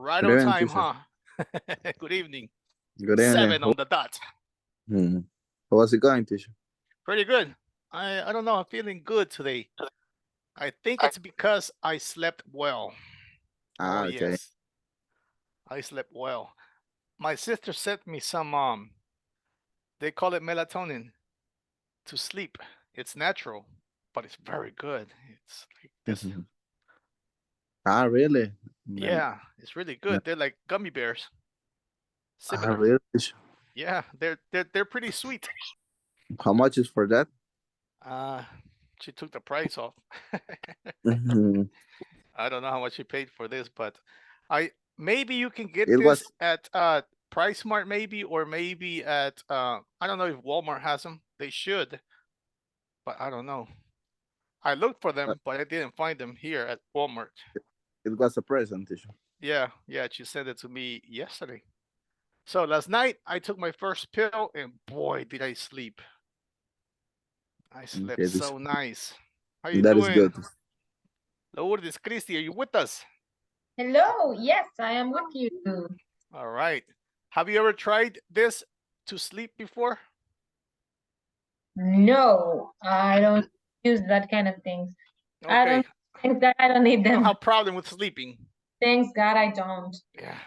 Right Good on evening, time, teacher. huh? Good evening. Good evening. 7 on the dot. Hmm. How was it going, teacher? Pretty good. I don't know. I'm feeling good today. I think it's because I slept well. Oh Okay. yes, I slept well. My sister sent me some they call it melatonin to sleep. It's natural, but it's very good. It's like this. Mhm. Really? Man, Yeah, it's really man. good. They're like gummy bears, similar. Really, teacher? Yeah, they're pretty sweet. How much is for that? Uh, she took the price off. Mhm. I don't know how much she paid for this, but I maybe you can get It this was at Price Mart maybe, or maybe at I don't know if Walmart has them. They should, but I don't know. I looked for uh, them, but I didn't find them here at Walmart. it was a present, teacher. Yeah, yeah, she sent it to me yesterday. So last night I took my first pill, and boy, did I sleep! I slept Okay, so nice. How you that is doing, good. Lourdes Christie? Are you with us? Hello, yes, I am with you. All right. Have you ever tried this to sleep before? No, I don't use that kind of things. I Okay. don't think that I don't need You don't them. have problem with sleeping. Thanks God I don't. Yeah.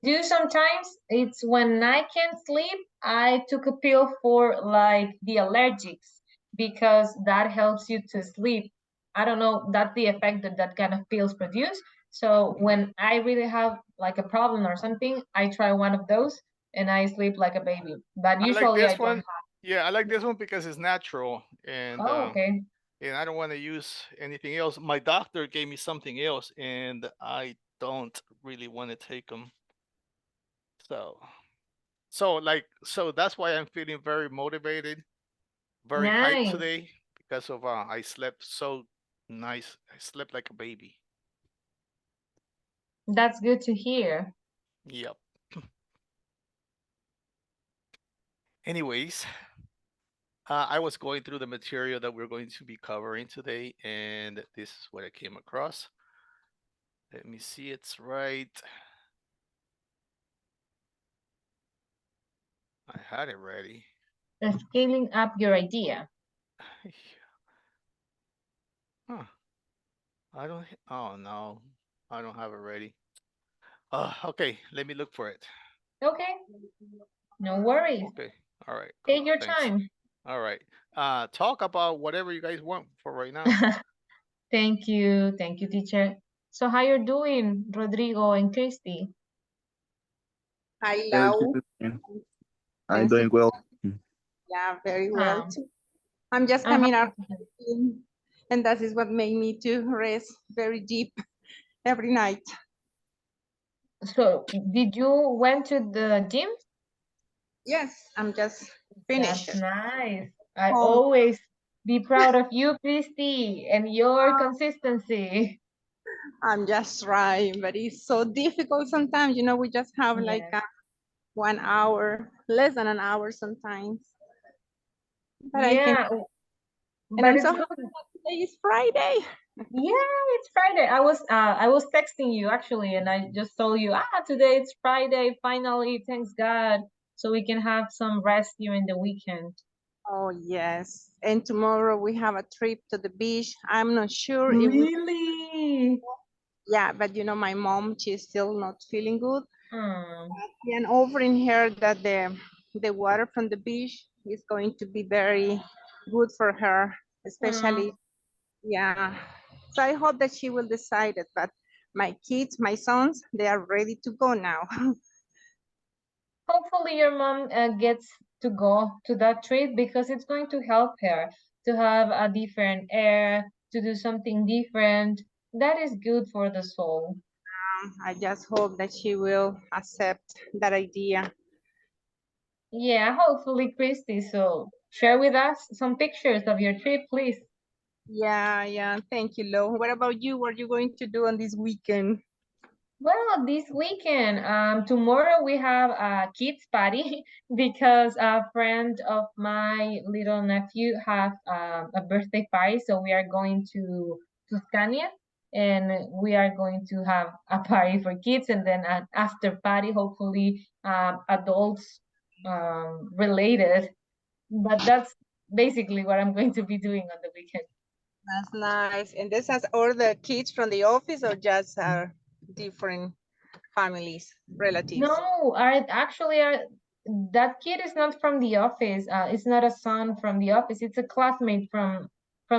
Do sometimes it's when I can't sleep, I took a pill for like the allergics because that helps you to sleep. I don't know, that's the effect that that kind of pills produce. So when I really have like a problem or something, I try one of those and I sleep like a baby. But I like usually I this don't one. have. Yeah, I like this one because it's natural Oh, okay. and I don't want to use anything else. My doctor gave me something else and I don't really want to take them. So so that's why I'm feeling very motivated, very hyped Nice. today because of I slept so nice. I slept like a baby. That's good to hear. Yep. Anyways, I was going through the material that we're going to be covering today, and this is what I came across. Let me see, it's right. I had it ready. Scaling up your idea. Huh. I don't, oh no, I don't have it ready. Okay, let me look for it. Okay, no worries. Okay, all right, Take cool, your thanks. time. All right, talk about whatever you guys want for right now. Thank you, teacher. So how you're doing, Rodrigo and Christy? Hi, Thank Lau. you. I'm Thanks to doing well. Mm. yeah, very well Um, too. I'm just I'm coming happy out, to hear. and that is what made me to rest very deep every night. So did you went to the gym? Yes, I'm just finished. That's nice. I Home. always be proud of you, Christy, and your consistency. I'm just trying, but it's so difficult sometimes. We just have like Yes. 1 hour, less than an hour sometimes. But I can, Yeah, and but I'm it's so happy good. that today is Friday. Yeah, it's Friday. I was texting you actually, and I just told you, today it's Friday. Finally, thanks God, so we can have some rest during the weekend. Oh yes. And tomorrow we have a trip to the beach. I'm not sure if we, Really? yeah, but my mom, she's still not feeling good. Hmm. And offering her that the water from the beach is going to be very good for her, Hmm. especially, yeah. So I hope that she will decide it. But my kids, my sons, they are ready to go now. Hopefully, your mom gets to go to that trip because it's going to help her to have a different air, to do something different. That is good for the soul. I just hope that she will accept that idea. Yeah, hopefully, Christy. So share with us some pictures of your trip, please. Yeah, yeah. Thank you, Lo. What about you? What are you going to do on this weekend? Well, this weekend, tomorrow we have a kids party because a friend of my little nephew have a birthday party, so we are going to Tuscania. and we are going to have a party for kids, and then an after party, hopefully adults related. But that's basically what I'm going to be doing on the weekend. That's nice. And this has all the kids from the office or just different families, relatives? No, are actually are that kid is not from the office. It's not a son from the office. It's a classmate from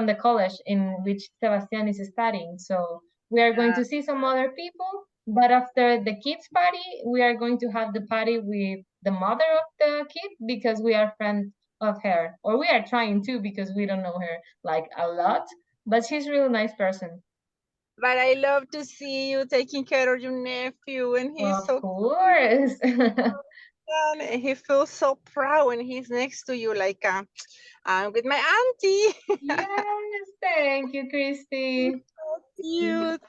the college in which Sebastian is studying. So we are going to see some other people, but after the kids party, we are going to have the party with the mother of the kid because we are friends of her, or we are trying to because we don't know her like a lot, but she's a real nice person. But I love to see you taking care of your nephew, and he's Of so course. fun, and he feels so proud when he's next to you, like I'm with my auntie. Yes, thank you, Christy. Cute.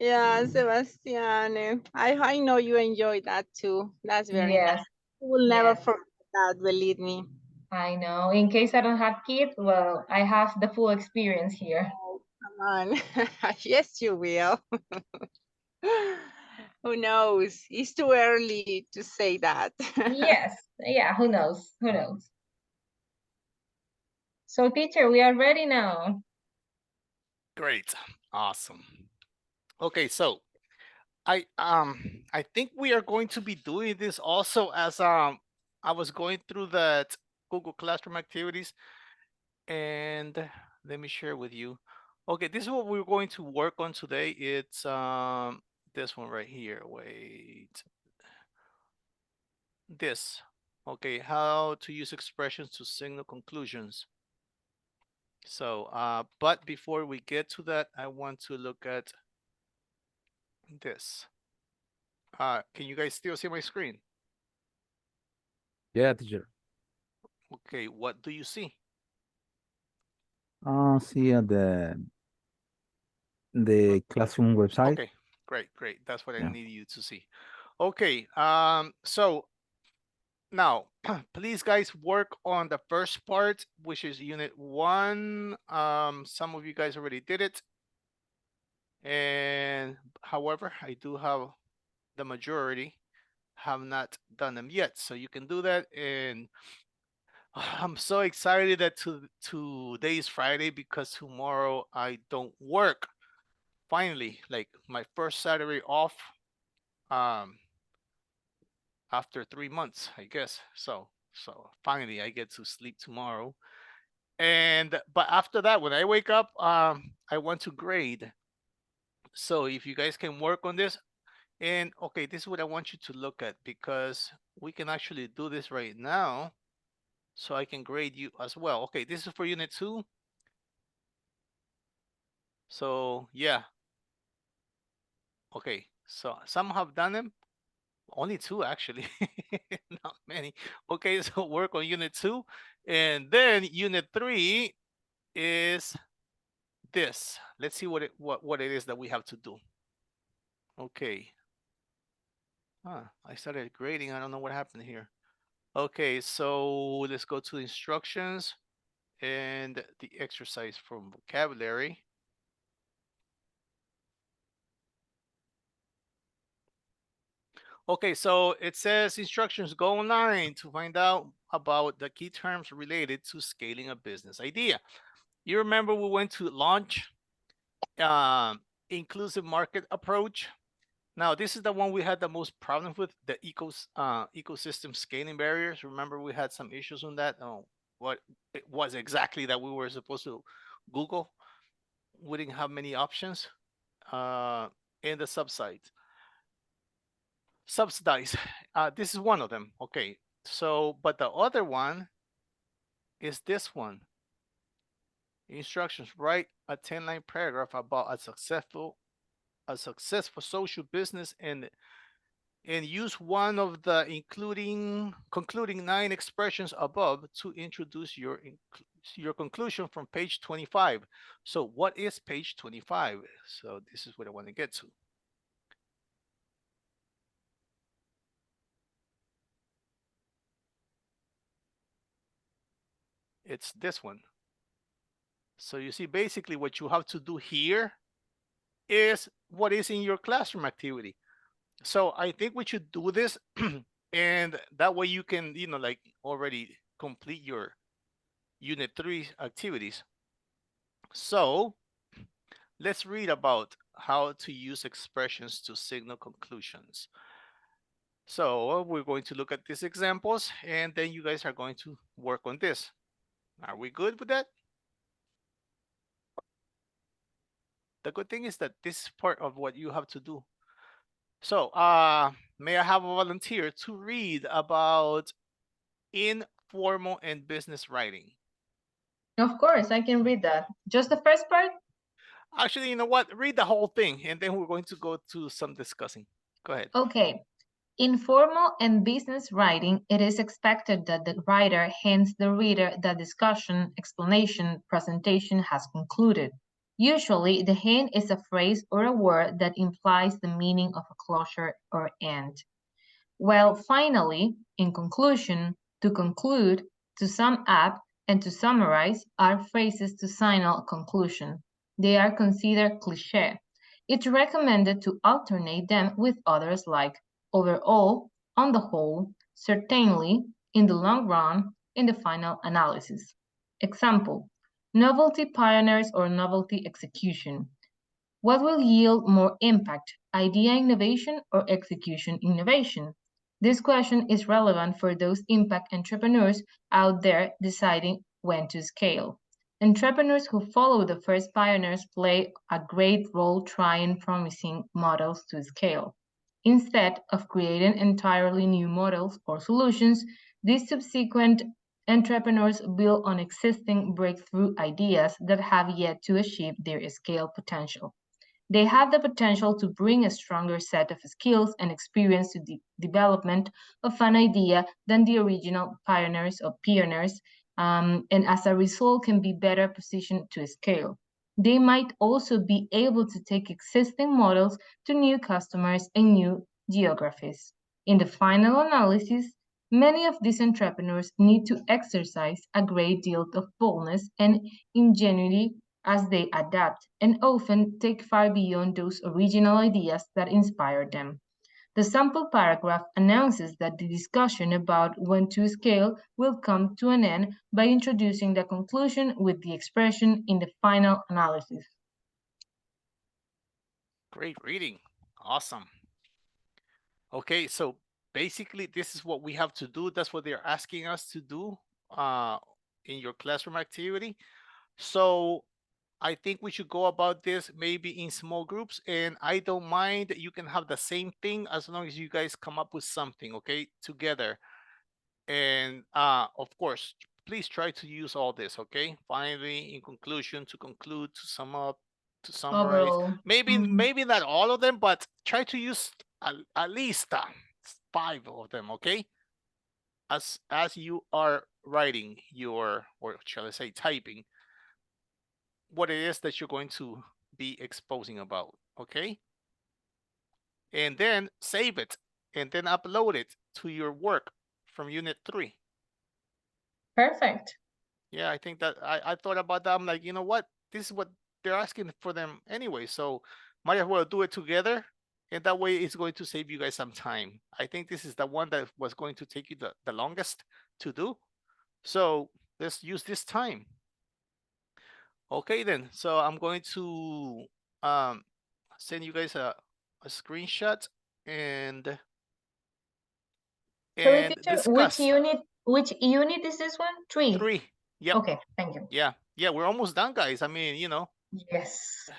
Yeah, Sebastian. I know you enjoy that too. That's very Yes, nice. You will never yes, forget that, believe me. I know. In case I don't have kids, well, I have the full experience here. Oh, come on. Yes, you will. Who knows? It's too early to say that. Yes, yeah, who knows? Who knows? So, teacher, we are ready now. Great. Awesome. Okay, so I think we are going to be doing this also as I was going through that Google Classroom activities, and let me share with you. Okay, this is what we're going to work on today. It's this one right here. Wait. This. Okay, how to use expressions to signal conclusions. So, but before we get to that, I want to look at this. Can you guys still see my screen? Yeah, teacher. Okay, what do you see? See the classroom website. Okay, great, great. That's what I Yeah. need you to see. Okay, so now please guys work on the first part, which is unit 1. Some of you guys already did it. And however, I do have the majority have not done them yet. So you can do that. And I'm so excited that today is Friday because tomorrow I don't work. Finally, like my first Saturday off um after 3 months, I guess. So finally I get to sleep tomorrow. And but after that, when I wake up, I want to grade. So if you guys can work on this, and okay, this is what I want you to look at because we can actually do this right now. So I can grade you as well. Okay, this is for unit 2. So yeah, okay. So some have done them. Only 2 actually, not many. Okay, so work on unit 2, and then unit 3 is this. Let's see what it is that we have to do. Okay. I started grading. I don't know what happened here. Okay, so let's go to the instructions and the exercise from vocabulary. Okay, so it says instructions go online to find out about the key terms related to scaling a business idea. You remember we went to launch inclusive market approach. Now this is the one we had the most problems with, the ecosystem scaling barriers. Remember we had some issues on that. Oh, what it was exactly that we were supposed to Google. We didn't have many options in the subsite. Subsidize. This is one of them. Okay. So, but the other one is this one. Instructions. Write a 10-line paragraph about a successful social business and use one of the concluding 9 expressions above to introduce your conclusion from page 25. So what is page 25? So this is what I want to get to. It's this one. So you see basically what you have to do here is what is in your classroom activity. So I think we should do this, and that way you can, like already complete your Unit 3 activities. So let's read about how to use expressions to signal conclusions. So we're going to look at these examples, and then you guys are going to work on this. Are we good with that? The good thing is that this is part of what you have to do. So may I have a volunteer to read about informal and business writing? Of course, I can read that. Just the first part? Actually, you know what? Read the whole thing, and then we're going to go to some discussing. Go ahead. Okay. In formal and business writing, it is expected that the writer hands the reader the discussion, explanation, presentation has concluded. Usually, the hint is a phrase or a word that implies the meaning of a closure or end. Well, finally, in conclusion, to conclude, to sum up, and to summarize are phrases to signal conclusion. They are considered cliché. It's recommended to alternate them with others like overall, on the whole, certainly, in the long run, in the final analysis. Example, novelty pioneers or novelty execution. What will yield more impact, idea innovation or execution innovation? This question is relevant for those impact entrepreneurs out there deciding when to scale. Entrepreneurs who follow the first pioneers play a great role trying promising models to scale. Instead of creating entirely new models or solutions, these subsequent entrepreneurs build on existing breakthrough ideas that have yet to achieve their scale potential. They have the potential to bring a stronger set of skills and experience to the development of an idea than the original pioneers, and as a result can be better positioned to scale. They might also be able to take existing models to new customers and new geographies. In the final analysis, many of these entrepreneurs need to exercise a great deal of boldness and ingenuity as they adapt and often take far beyond those original ideas that inspired them. The sample paragraph announces that the discussion about when to scale will come to an end by introducing the conclusion with the expression in the final analysis. Great reading. Awesome. Okay, so basically this is what we have to do. That's what they're asking us to do uh, in your classroom activity. So I think we should go about this maybe in small groups, and I don't mind. You can have the same thing as long as you guys come up with something, okay, together. And of course, please try to use all this, okay? Finally, in conclusion, to conclude, to sum up, to summarize. Overall, Maybe not all of them, but try to use at least 5 of them, okay? As you are writing your, or shall I say, typing, what it is that you're going to be exposing about, okay? And then save it, and then upload it to your work from Unit 3. perfect. Yeah, I think that I thought about that. I'm like, you know what? This is what they're asking for them anyway. So might as well do it together. And that way it's going to save you guys some time. I think this is the one that was going to take you the longest to do. So let's use this time. Okay, then. So I'm going to um, send you guys a screenshot and Sorry, and teacher, discuss. which unit is this one? 3. 3. Yep. Okay, thank you. Yeah. Yeah, we're almost done, guys. I mean, Yes,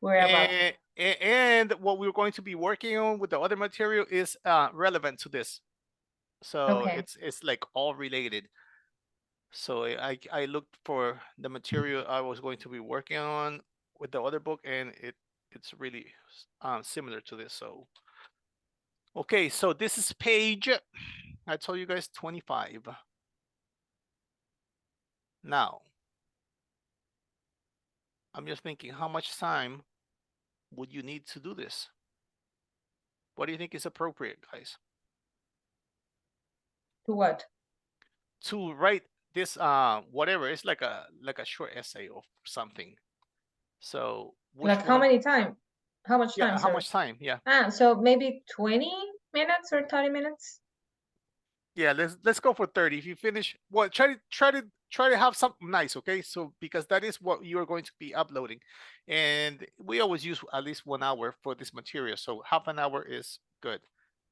we're about. and what we're going to be working on with the other material is relevant to this. So Okay. it's like all related. So I looked for the material I was going to be working on with the other book, and it's really similar to this. So okay, so this is page, I told you guys, 25. Now I'm just thinking, how much time would you need to do this? What do you think is appropriate, guys? To what? To write this whatever, it's like a short essay or something. So which Like how one? many times? How much time, Yeah, how sorry? much time? Yeah. So maybe 20 minutes or 30 minutes? Yeah, let's go for 30. If you finish, well, try to have something nice, okay? So because that is what you are going to be uploading, and we always use at least 1 hour for this material, so half an hour is good.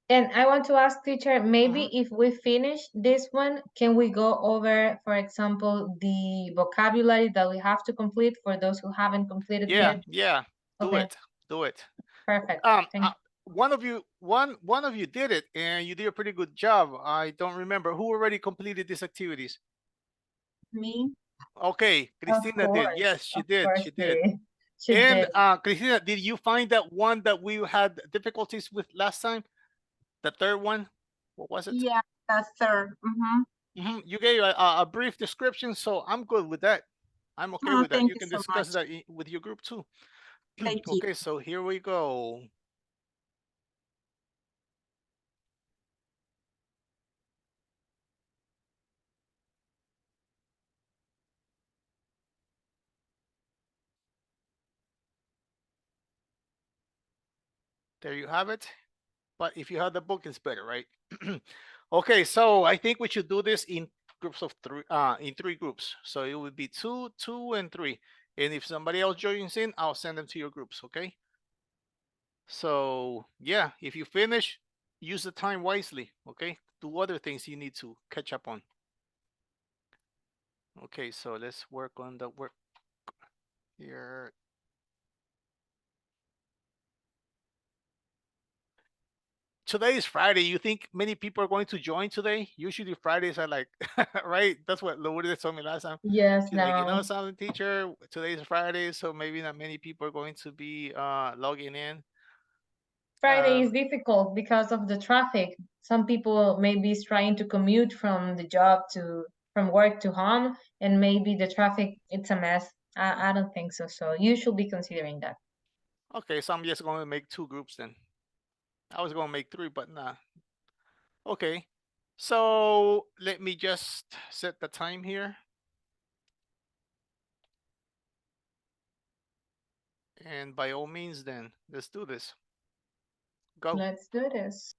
And I want to ask teacher, maybe Mhm. if we finish this one, can we go over, for example, the vocabulary that we have to complete for those who haven't completed Yeah, yet? yeah, do Okay, it, do it. perfect. Um, Thank one of you did it, and you did a pretty good job. I don't remember who already completed these activities. Me? Okay, Cristina did. Yes, Of she did. course She did. she And did. Cristina, did you find that one that we had difficulties with last time? The third one? What was it? Yeah, that's third. You gave a brief description, so I'm good with that. I'm okay Oh, with that. thank You you can so discuss much. that with your group too. Thank you. Okay, so here we go. There you have it. But if you have the book, it's better, right? Okay, so I think we should do this in groups of three, in three groups. So it would be two, two, and three. And if somebody else joins in, I'll send them to your groups, okay? So yeah, if you finish, use the time wisely, okay? Do other things you need to catch up on. Okay, so let's work on the work here. Today is Friday. You think many people are going to join today? Usually Fridays are like, right? That's what Lourdes told me last time. Yes, She's like, you know now something, teacher? Today is Friday, so maybe not many people are going to be logging in. Friday Um, is difficult because of the traffic. Some people maybe is trying to commute from the job to from work to home, and maybe the traffic it's a mess. I don't think so. So you should be considering that. okay, so I'm just going to make two groups then. I was going to make three, but nah. Okay. So let me just set the time here. And by all means, then let's do this. Go. Let's do this.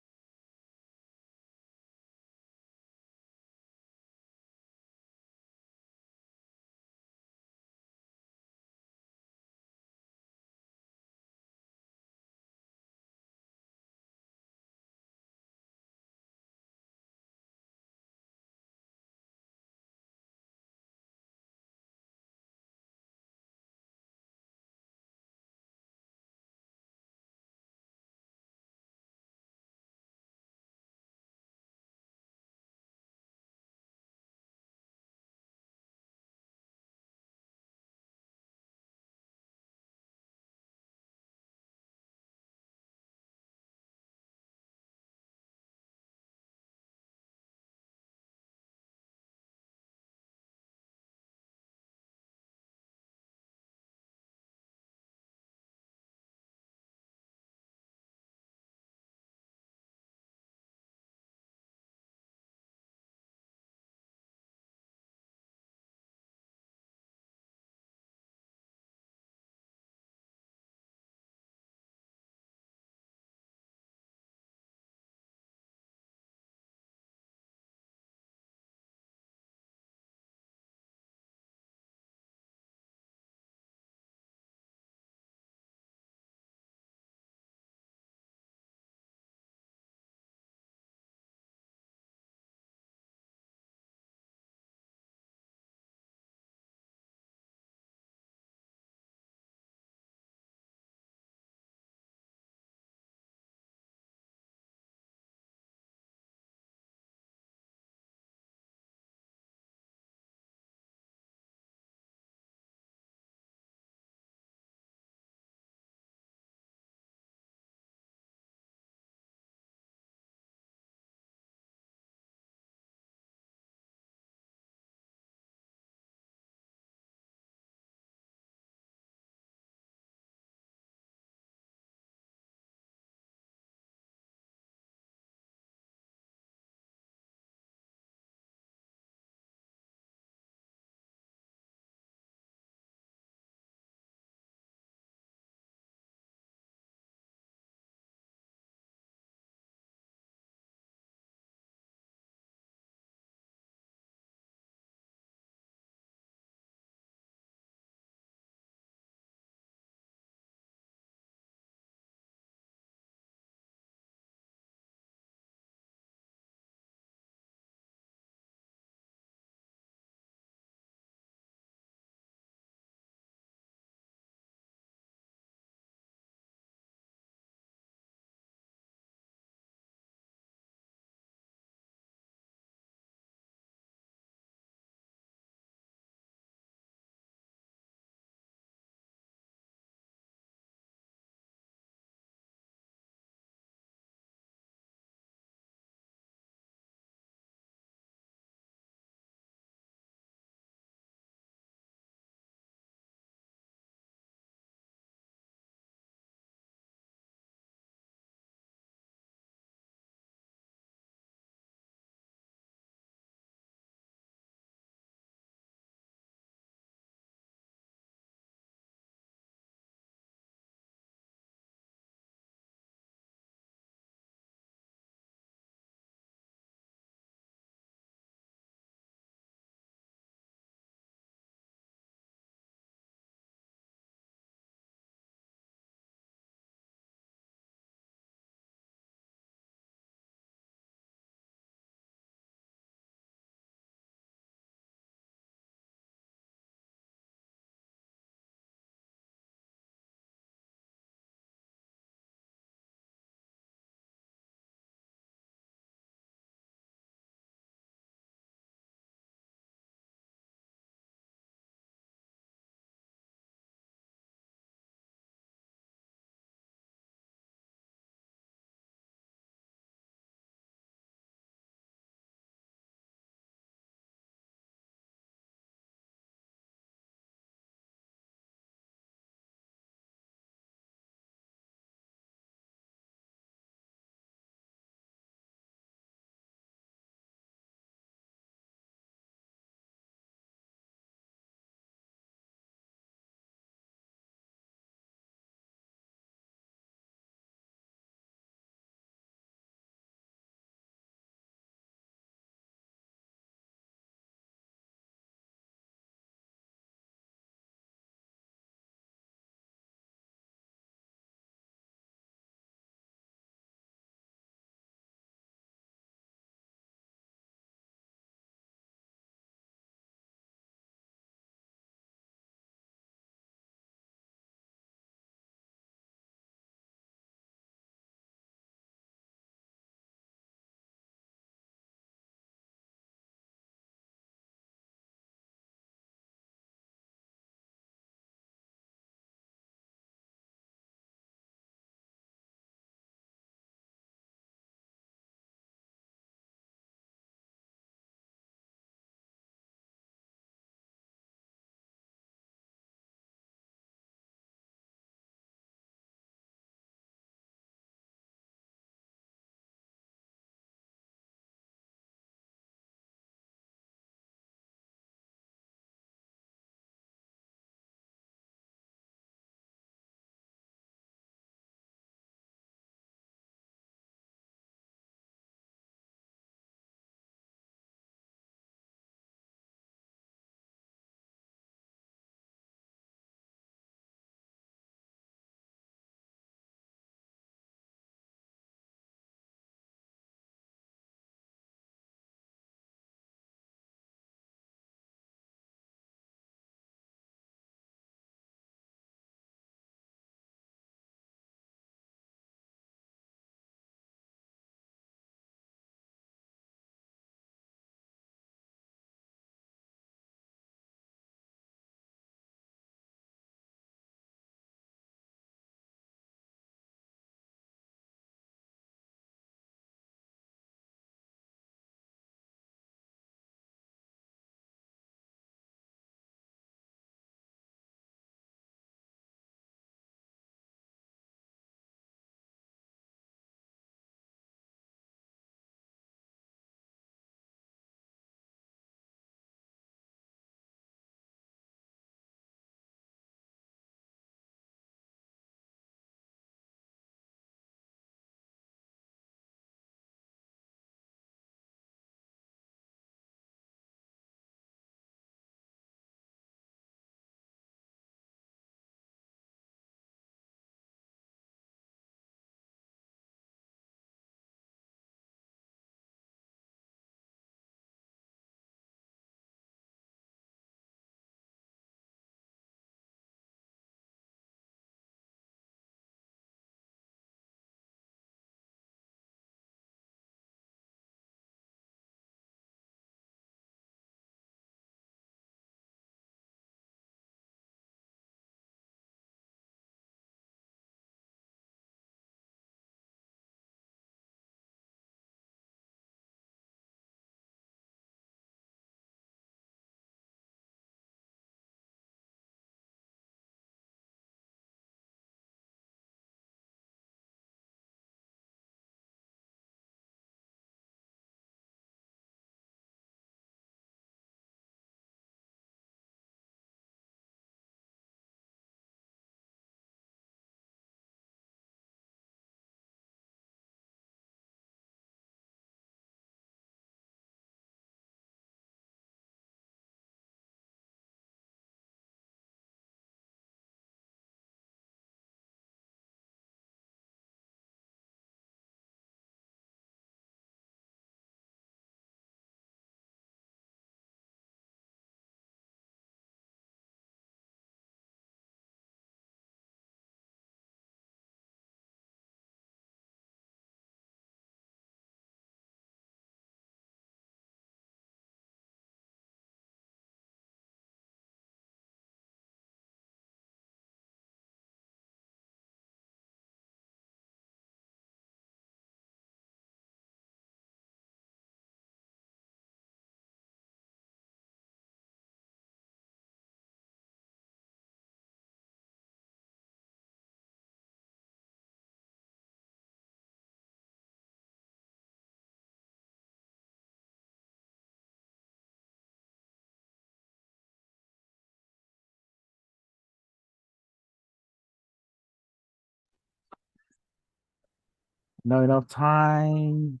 Not enough time.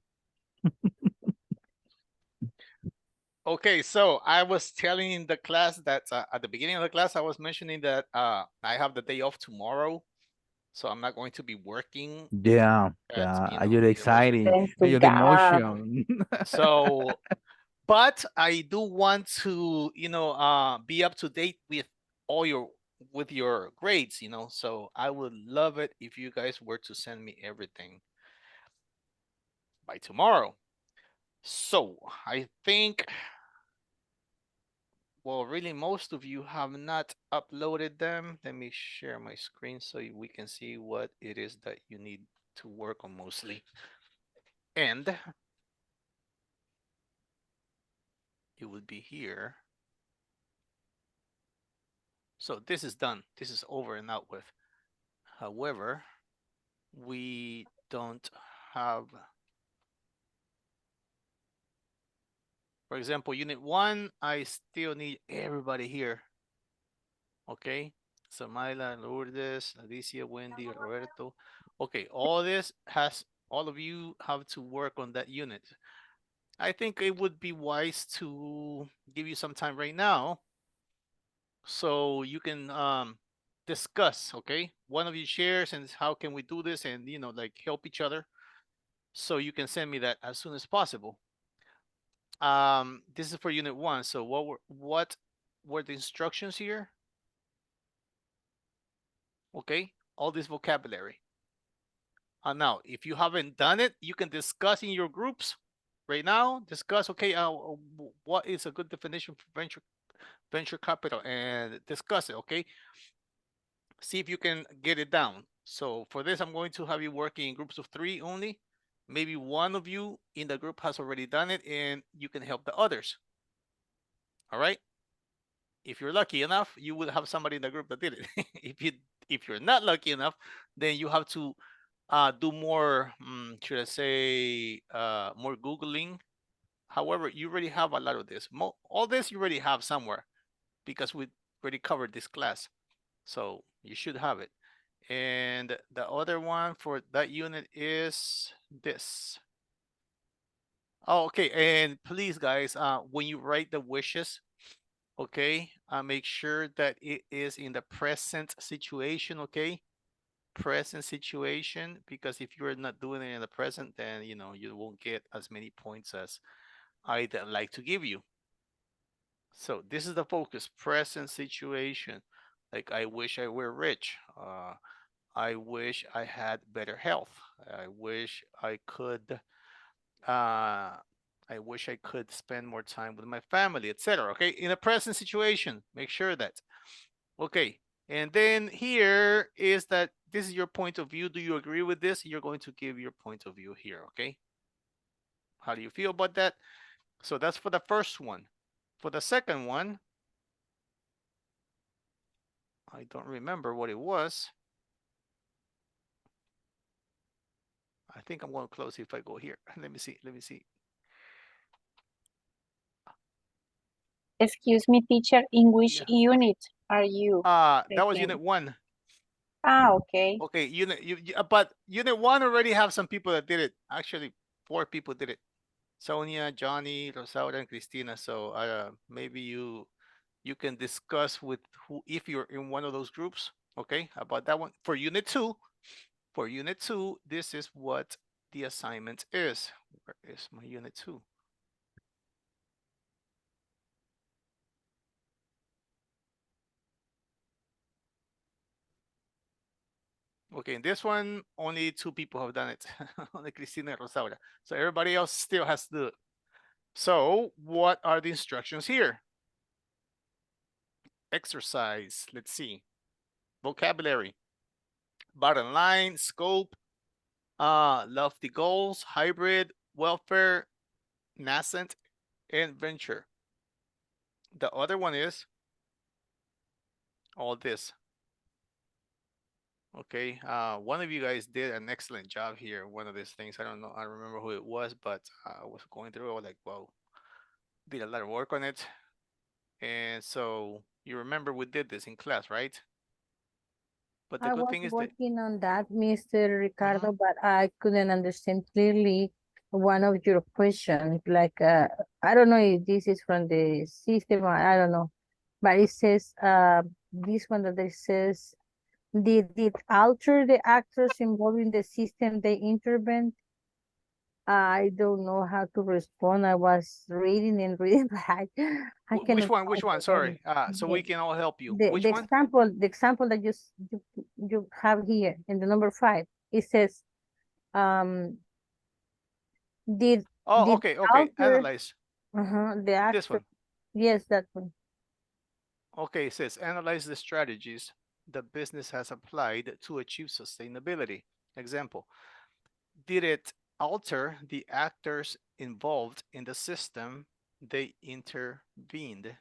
Okay, so I was telling the class that at the beginning of the class, I was mentioning that I have the day off tomorrow, so I'm not going to be working Yeah, at, yeah. you Are know, you university. exciting? Thanks Are to you the God. emotion? So, but I do want to, be up to date with all your grades, So I would love it if you guys were to send me everything by tomorrow. So I think, well, really, most of you have not uploaded them. Let me share my screen so we can see what it is that you need to work on mostly. And it would be here. So this is done. This is over and out with. However, we don't have, for example, unit 1, I still need everybody here. Okay, Samaila, Lourdes, Alicia, Wendy, Roberto. Okay, all of you have to work on that unit. I think it would be wise to give you some time right now so you can discuss, okay? One of you shares and how can we do this and like help each other. So you can send me that as soon as possible. This is for unit 1. So what were the instructions here? Okay, all this vocabulary. Now, if you haven't done it, you can discuss in your groups right now. Discuss, okay, what is a good definition for venture capital, and discuss it. Okay, see if you can get it down. So for this, I'm going to have you working in groups of 3 only. Maybe one of you in the group has already done it, and you can help the others. All right. If you're lucky enough, you will have somebody in the group that did it. if you're not lucky enough, then you have to do more, should I say, more Googling. However, you already have a lot of this. All this you already have somewhere because we already covered this class. So you should have it. And the other one for that unit is this. Oh, okay. And please, guys, when you write the wishes, okay, make sure that it is in the present situation, okay? Present situation, because if you're not doing it in the present, then you won't get as many points as I'd like to give you. So this is the focus, present situation. Like, I wish I were rich. I wish I had better health. I wish I could uh I wish I could spend more time with my family, etc. Okay, in a present situation, make sure that. Okay, and then here is that this is your point of view. Do you agree with this? You're going to give your point of view here, okay? How do you feel about that? So that's for the first one. For the second one, I don't remember what it was. I think I'm going to close if I go here. Let me see. Let me see. Excuse me, teacher, in which Yeah. unit are you That was taking? unit 1. Ah, okay. Okay, but unit 1 already have some people that did it. Actually, 4 people did it. Sonia, Johnny, Rosaura, and Christina. So maybe you can discuss with who, if you're in one of those groups, okay, about that one. For unit 2, this is what the assignment is. Where is my unit 2? Okay, in this one, only 2 people have done it. Only Cristina and Rosaura. So everybody else still has to do it. So what are the instructions here? Exercise, let's see. Vocabulary, bottom line, scope, lofty goals, hybrid, welfare, nascent, and venture. The other one is all this. Okay, one of you guys did an excellent job here. One of these things, I don't know, I don't remember who it was, but I was going through. I was like, "Wow, did a lot of work on it." And so you remember we did this in class, right? But the I good was thing is that working on that, Mr. Ricardo, but I couldn't understand clearly one of your questions. Like, I don't know if this is from the system or I don't know, but it says, this one that it says, did it alter the actors involved in the system they intervened? I don't know how to respond. I was reading and reading, but I which cannot one? Which find one? the word. Sorry. So we can all help you. The Which the one? example the example that you have here in the number 5, it says, um did Oh, did okay, okay. alter Analyze the this actor. one. Yes, that one. Okay, it says analyze the strategies the business has applied to achieve sustainability. Example, did it alter the actors involved in the system they intervened?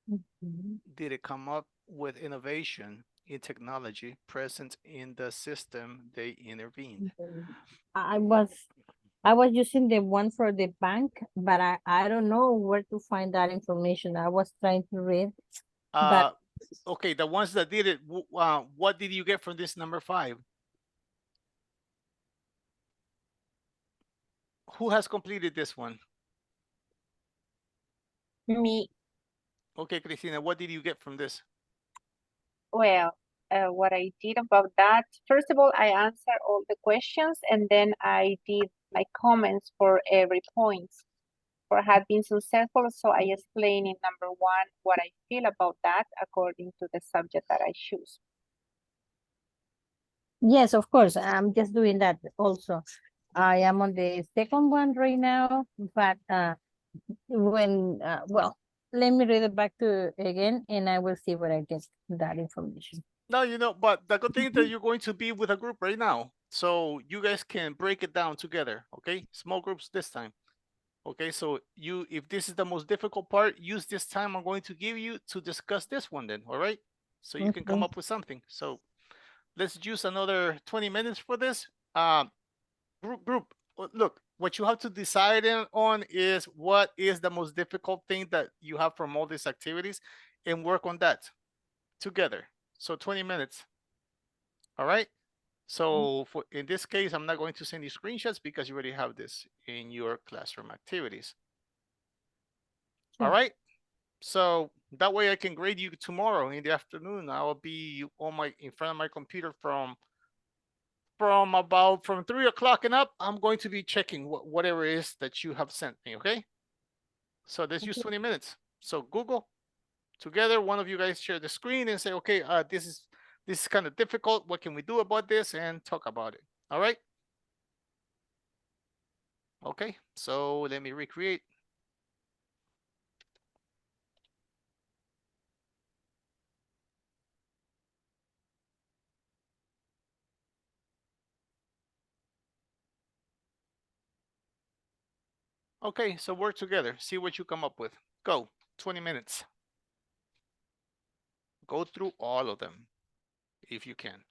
Mhm. Did it come up with innovation in technology present in the system they intervened? I was I was using the one for the bank, but I don't know where to find that information. I was trying to read, but Uh, okay, the ones that did it, what did you get from this number 5? Who has completed this one? me, Okay, Cristina, what did you get from this? well, what I did about that, first of all, I answered all the questions and then I did my comments for every point. For had been successful, so I explain in number 1 what I feel about that according to the subject that I choose. Yes, of course. I'm just doing that also. I am on the second one right now, but well, let me read it back to again and I will see where I get that information. No, but the good thing is that you're going to be with a group right now. So you guys can break it down together, okay? Small groups this time. Okay, so if this is the most difficult part, use this time I'm going to give you to discuss this one then, all right? So you can come Okay. up with something. So let's use another 20 minutes for this. Group, look, what you have to decide on is what is the most difficult thing that you have from all these activities and work on that together. So 20 minutes, all right? So for in this case, I'm not going to send you screenshots because you already have this in your classroom activities. All Sure. right. So that way I can grade you tomorrow in the afternoon. I will be in front of my computer from 3 o'clock and up. I'm going to be checking whatever it is that you have sent me. Okay. So let's use Okay. 20 minutes. So Google together, one of you guys share the screen and say, okay, this is kind of difficult. What can we do about this? And talk about it. All right. Okay. So let me recreate. Okay, so work together. See what you come up with. Go. 20 minutes. Go through all of them if you can.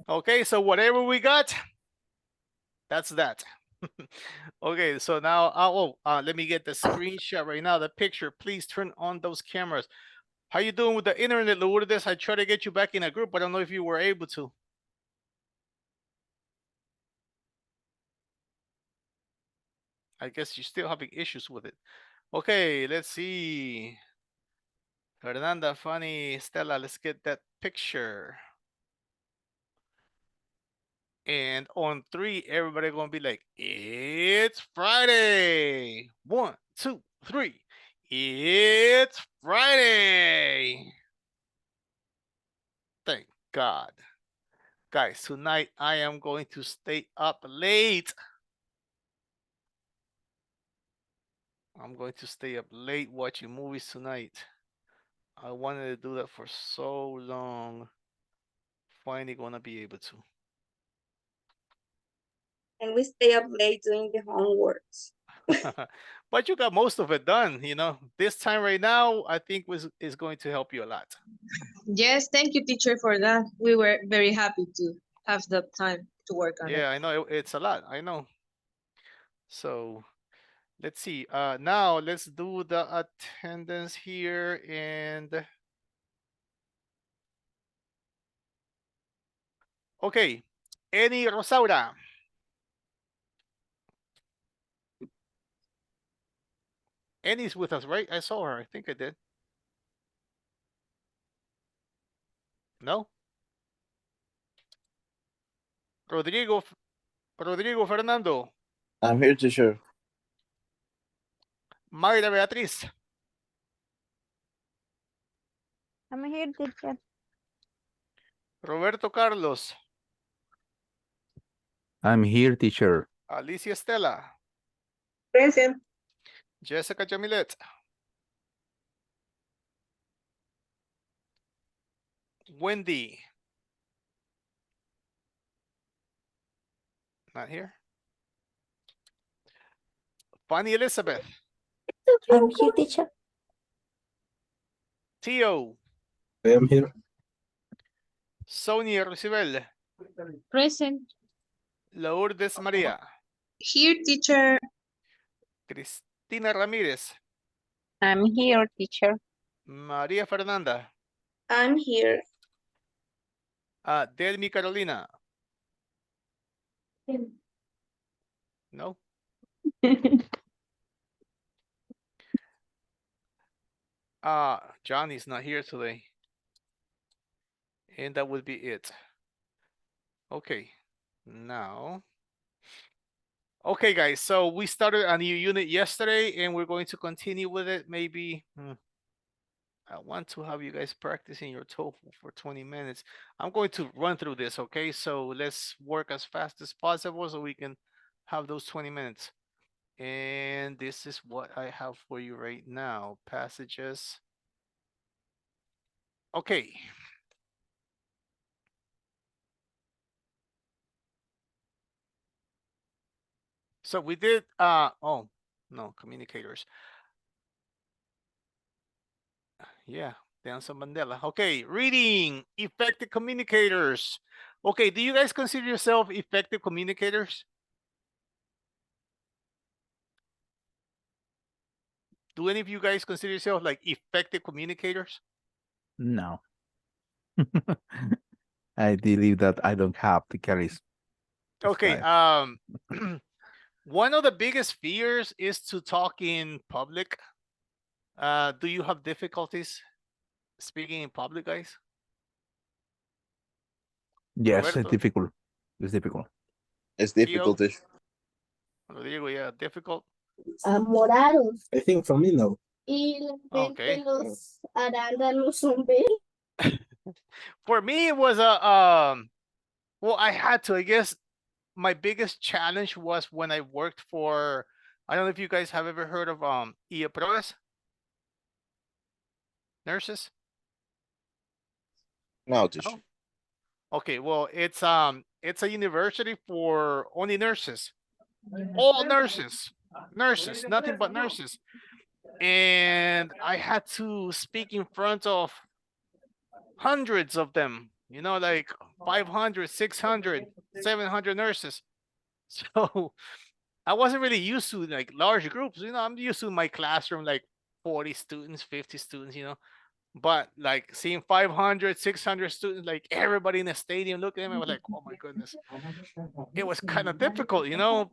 Okay, so whatever we got, that's that. Okay, so now, let me get the screenshot right now, the picture. Please turn on those cameras. How you doing with the internet, Lourdes? I tried to get you back in a group. I don't know if you were able to. I guess you're still having issues with it. Okay, let's see. Fernanda, Fanny, Stella, let's get that picture. And on 3, everybody gonna be like, it's Friday. 1, 2, 3. It's Friday. Thank God. Guys, tonight I am going to stay up late. I'm going to stay up late watching movies tonight. I wanted to do that for so long. Finally gonna be able to. And we stay up late doing the homeworks. But you got most of it done, you know. This time right now, I think is going to help you a lot. Yes, thank you, teacher, for that. We were very happy to have the time to work on it. Yeah, I know it's a lot. I know. So let's see. Now let's do the attendance here and okay. Any Rosaura. Annie's with us, right? I saw her. I think I did. No? Rodrigo Fernando. I'm here, teacher. Mayra Beatriz. I'm here, teacher. Roberto Carlos. I'm here, teacher. Alicia Estela. Present. Jessica Jamilet. Wendy. Not here. Fanny Elizabeth. I'm here, teacher. Tio. I am here. Sonia Rosibel. Present. Lourdes María. Here, teacher. Cristina Ramírez. I'm here, teacher. María Fernanda. I'm here. Delmi Carolina. No. Johnny's not here today. And that would be it. Okay. Now. Okay, guys. So we started a new unit yesterday and we're going to continue with it. Maybe I want to have you guys practicing your TOEFL for 20 minutes. I'm going to run through this, okay? So let's work as fast as possible so we can have those 20 minutes. And this is what I have for you right now. Passages. Okay. So we did, oh, no, communicators. Yeah, Nelson Mandela. Okay, reading, effective communicators. Okay, do you guys consider yourself effective communicators? Do any of you guys consider yourself like effective communicators? No. I believe that I don't have the charisma. Okay, one of the biggest fears is to talk in public. Do you have difficulties speaking in public, guys? Yes, Roberto? it's difficult. It's difficult. It's difficult. Rodrigo, yeah, difficult. Morados. I think for me, no. Y la Okay. los arándanos son verdes. For me, it was a well, I had to. I guess my biggest challenge was when I worked for. I don't know if you guys have ever heard of IAPROES nurses. No, teacher. No? Okay, well, it's a university for only nurses. All nurses, nothing but nurses. And I had to speak in front of hundreds of them you know, like 500, 600, 700 nurses. So I wasn't really used to like large groups. You know, I'm used to my classroom like 40 students, 50 students, you know. But like seeing 500, 600 students, like everybody in the stadium looking at me, I was like, oh my goodness. It was kind of difficult, you know.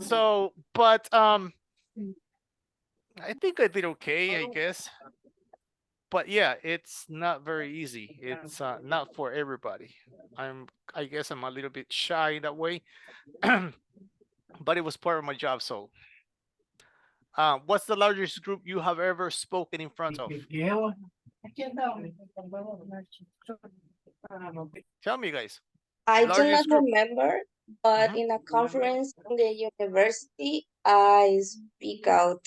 So, but I think I did okay, I guess. But yeah, it's not very easy. It's not for everybody. I guess I'm a little bit shy that way. But it was part of my job. So, what's the largest group you have ever spoken in front of? Tell me, guys. I do not Largest group. remember, but in a conference in the university, I speak out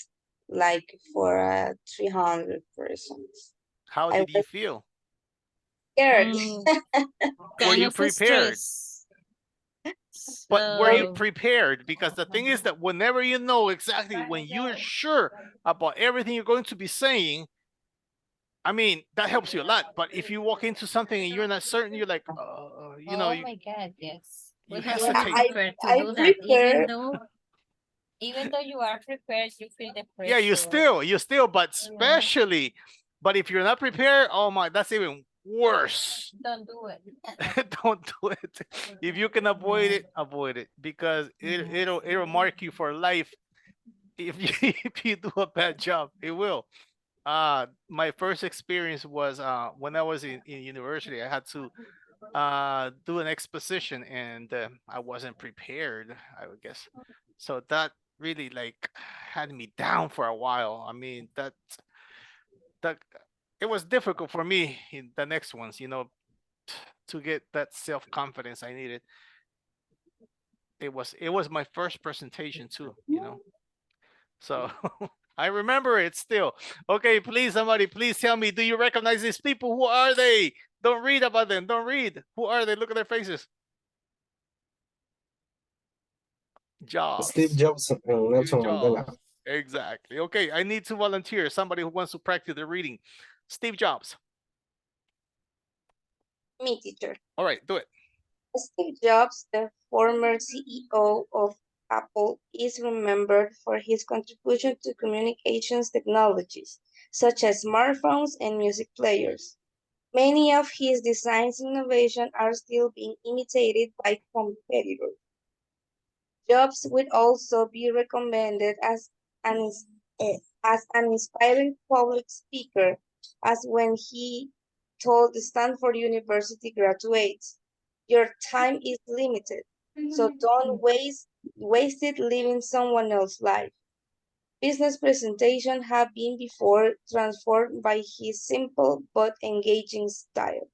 like for 300 persons. How I did you was feel? scared. Were Kind you of prepared? stress. But were you So, prepared? Because the thing is that whenever you know exactly when you're sure about everything you're going to be saying, I mean, that helps you a lot. But if you walk into something and you're not certain, you're like, you know, Oh my God, yes. you We have to be hesitate. prepared to I do that, prepare. even though you are prepared, you feel the Yeah, you still, but especially, but if you're not prepared, oh my, that's even worse. Don't do it. Don't do it. If you can avoid it because it'll mark you for life if you if you do a bad job. It will. My first experience was when I was in university. I had to do an exposition and I wasn't prepared, I would guess. So that really like had me down for a while. I mean that it was difficult for me in the next ones, you know, to get that self-confidence I needed. It was my first presentation too, you know. So I remember it still. Okay, please, somebody, please tell me, do you recognize these people? Who are they? Don't read about them. Don't read. Who are they? Look at their faces. Jobs. Steve Jobs and Nelson Mandela. Jobs. Exactly. Okay, I need two volunteers. Somebody who wants to practice the reading. Steve Jobs. Me, teacher. All right, do it. Steve Jobs, the former CEO of Apple, is remembered for his contribution to communications technologies, such as smartphones and music players. Many of his designs and innovations are still being imitated by competitors. Jobs would also be recommended an, as an inspiring public speaker, as when he told the Stanford University graduates, "Your time is limited, so don't waste it living someone else's life." Business presentations have been before transformed by his simple but engaging style.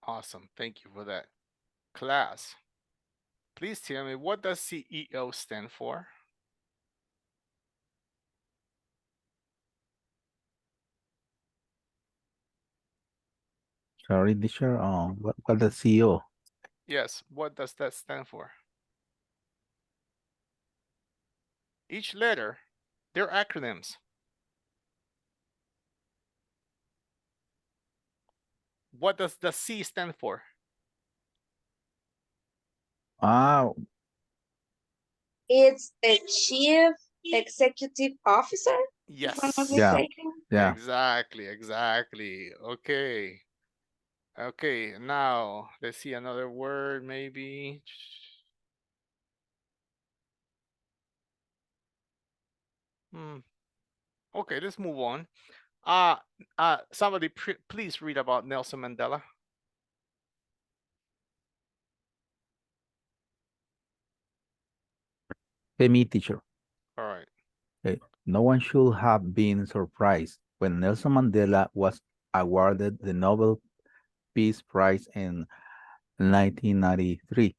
Awesome. Thank you for that. Class. Please tell me, what does CEO stand for? Sorry, teacher. What the CEO? Yes, what does that stand for? Each letter, they're acronyms. What does the C stand for? Ah, It's the Chief Executive Officer, if I'm not Yes. yeah, mistaken. yeah. Exactly. Okay. Okay, now let's see another word maybe. Hmm. Okay, let's move on. Somebody please read about Nelson Mandela. Hey, me, teacher. All right. Hey, no one should have been surprised when Nelson Mandela was awarded the Nobel Peace Prize in 1993.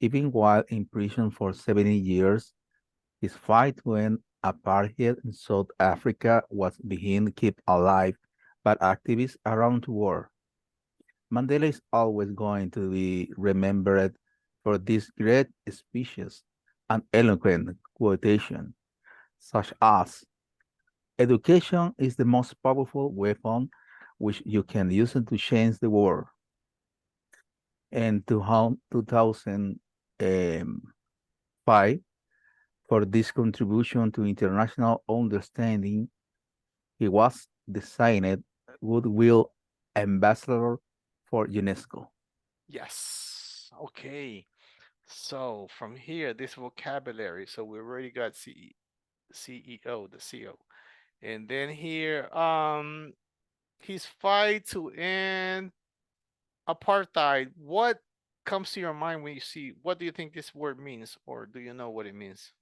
Even while in prison for 70 years, his fight to end apartheid in South Africa was being kept alive by activists around the world. Mandela is always going to be remembered for these great speeches and eloquent quotation, such as, "Education is the most powerful weapon which you can use it to change the world. And 2005, for this contribution to international understanding, he was designated Goodwill Ambassador for UNESCO. Yes. Okay. So from here, this vocabulary. So we already got CEO, the CEO. And then here, his fight to end apartheid. What comes to your mind when you see, what do you think this word means, or do you know what it means?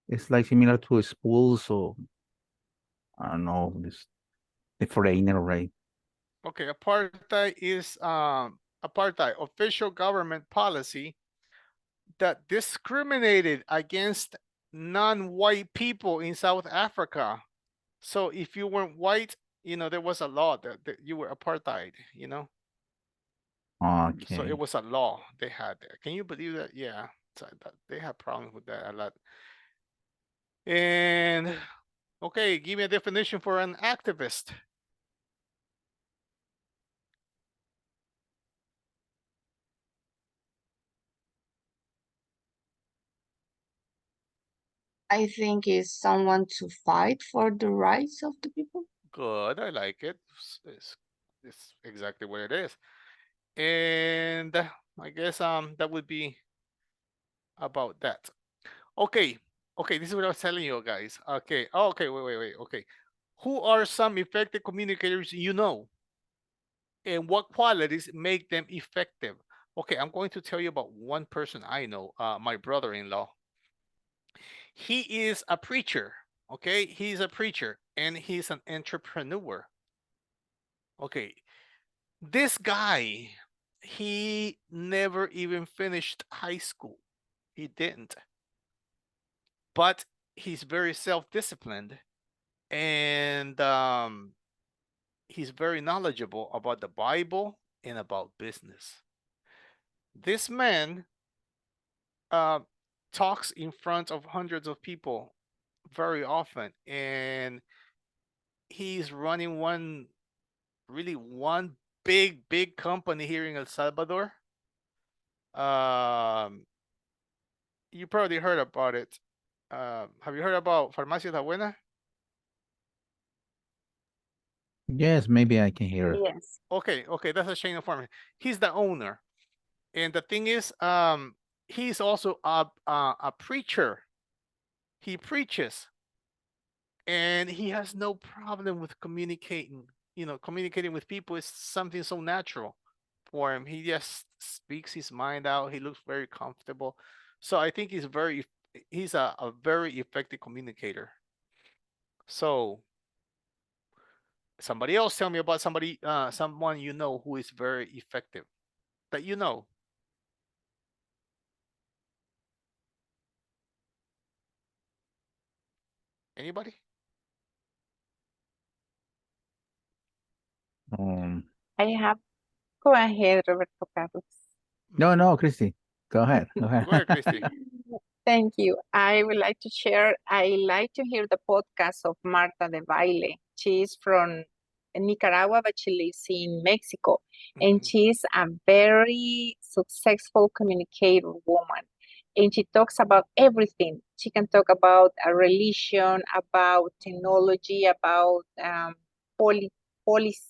It's like similar to schools, or I don't know, this the foreigner, right? Okay, apartheid is apartheid, official government policy that discriminated against non-white people in South Africa. So if you weren't white, there was a law that you were apartheid, So Okay. it was a law they had there. Can you believe that? Yeah. So they had problems with that a lot. And okay, give me a definition for an activist. I think is someone to fight for the rights of the people. Good, I like it. It's exactly what it is. And I guess that would be about that. Okay. Okay, this is what I was telling you guys. Okay. Oh, okay, wait. Okay. Who are some effective communicators you know? And what qualities make them effective? Okay, I'm going to tell you about one person I know, my brother-in-law. He is a preacher. Okay, he's a preacher and he's an entrepreneur. Okay, this guy, he never even finished high school. He didn't. But he's very self-disciplined, and he's very knowledgeable about the Bible and about business. This man uh, talks in front of hundreds of people very often, and he's running one big company here in El Salvador. Um, you probably heard about it. Have you heard about Farmacia La Buena? Yes, maybe I can hear it. Yes. Okay, that's a chain of pharmacy. He's the owner, and the thing is, he's also a preacher. He preaches, and he has no problem with communicating. Communicating with people is something so natural for him. He just speaks his mind out. He looks very comfortable. So I think he's a very effective communicator. So somebody else tell me about someone you know who is very effective that you know. Anybody? Um, I have, go ahead, Roberto Carlos. no, Christy, go ahead. Go Go ahead, ahead. Christy. Thank you. I would like to share, I like to hear the podcast of Marta de Baile. She's from Nicaragua, but she lives in Mexico. And she's a very successful communicator woman. And she talks about everything. She can talk about a religion, about technology, about poli- policy,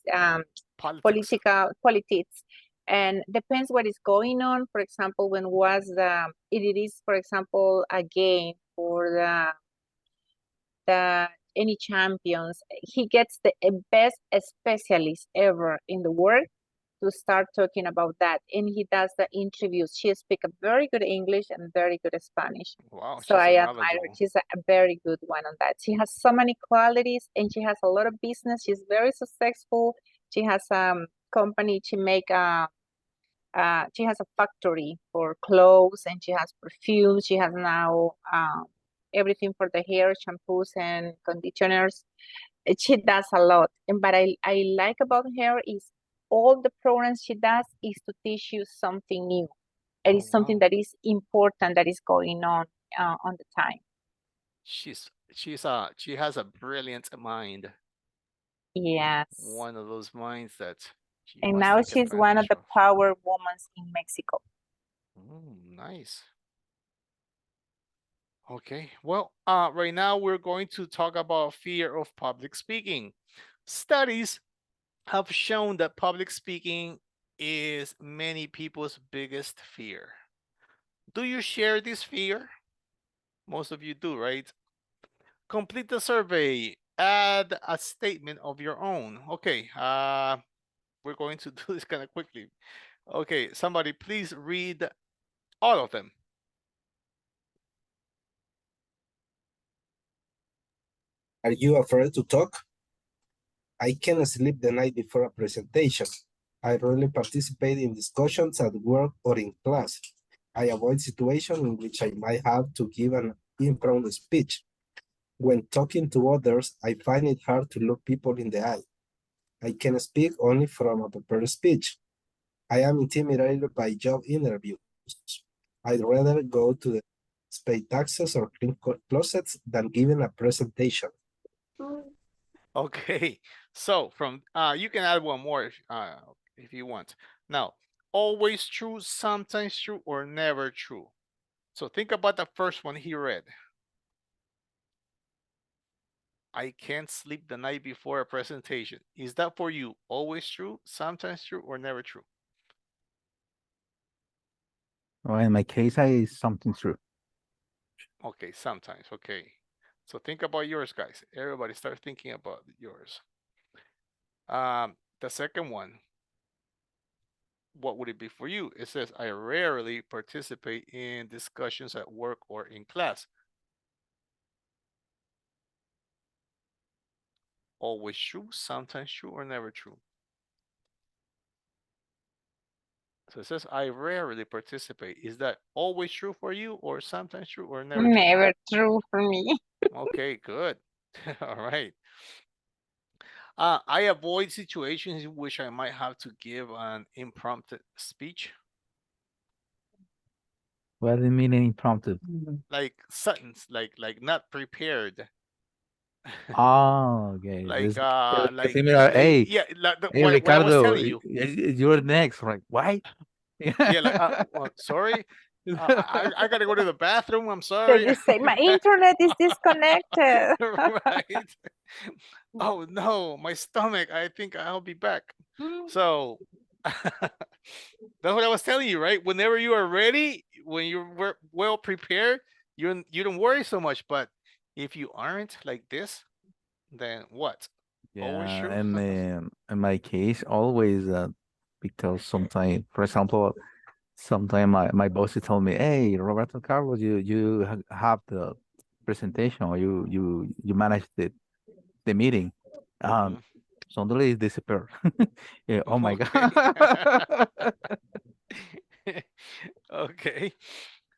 Politics. politics, and depends what is going on. For example, when was it is, for example, a game for the any champions, he gets the best specialist ever in the world to start talking about that, and he does the interviews. She speaks a very good English and very good Spanish. Wow, So she's I so admire her. knowledgeable. She's a very good one on that. She has so many qualities, and she has a lot of business. She's very successful. She has company. She has a factory for clothes, and she has perfume. She has now everything for the hair, shampoos and conditioners. She does a lot. But I like about her is all the programs she does is to teach you something new. It Oh, is something wow. that is important that is going on the time. She's She has a brilliant mind. Yes. One of those minds that she And must now take she's one of advantage the of. power women in Mexico. Nice. Okay. Well, right now we're going to talk about fear of public speaking. Studies have shown that public speaking is many people's biggest fear. Do you share this fear? Most of you do, right? Complete the survey. Add a statement of your own. Okay. We're going to do this kind of quickly. Okay, somebody please read all of them. Are you afraid to talk? I can't sleep the night before a presentation. I rarely participate in discussions at work or in class. I avoid situations in which I might have to give an impromptu speech. When talking to others, I find it hard to look people in the eye. I can speak only from a prepared speech. I am intimidated by job interviews. I'd rather go to the pay taxes or clean closets than giving a presentation. Okay, so from you can add one more if you want. Now, always true, sometimes true, or never true. So think about the first one he read. I can't sleep the night before a presentation. Is that for you always true, sometimes true, or never true? Well, in my case, I something true. Okay, sometimes. Okay. So think about yours, guys. Everybody start thinking about yours. The second one, what would it be for you? It says, I rarely participate in discussions at work or in class. Always true, sometimes true, or never true? So it says, I rarely participate. Is that always true for you, or sometimes true, or never true? Never true for me. Okay, good. All right. I avoid situations in which I might have to give an impromptu speech, What do you mean impromptu? like sentence, like not prepared. Oh, okay. This similar. Hey, Yeah, like hey, what I was Ricardo, telling you. you're next. Right? Why? Yeah, like well, sorry, I gotta go to the bathroom. I'm They sorry. just say my internet is disconnected. Right. Oh no, my stomach. I think I'll be back. So that's what I was telling you, right? Whenever you are ready, when you're well prepared, you don't worry so much. But if you aren't like this, then what? Always Yeah, true, and sometimes. in my case, always because sometimes, for example, sometimes my boss will tell me, "Hey, Roberto Carlos, you have the presentation, or you manage the meeting." Um, Mhm. suddenly it disappear. Yeah, oh my Okay. God. Okay.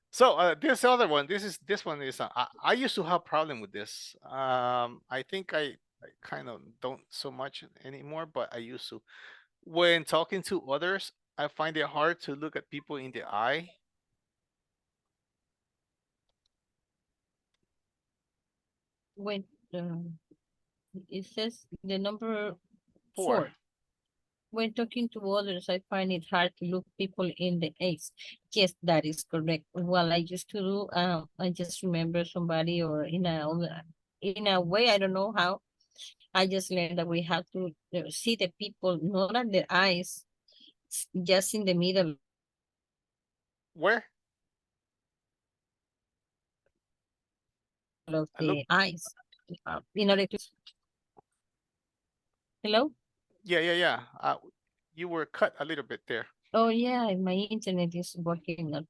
So this other one, this one is I used to have problem with this. I think I kind of don't so much anymore, but I used to. When talking to others, I find it hard to look at people in the eye. When it says the number 4. 4. When talking to others, I find it hard to look people in the eyes. Yes, that is correct. Well, I used to do, I just remember somebody or in a way, I don't know how, I just learned that we have to see the people, not at the eyes, just in the middle Where? of Look. the eyes, in order to, hello? Yeah. You were cut a little bit there. Oh yeah, my internet is working not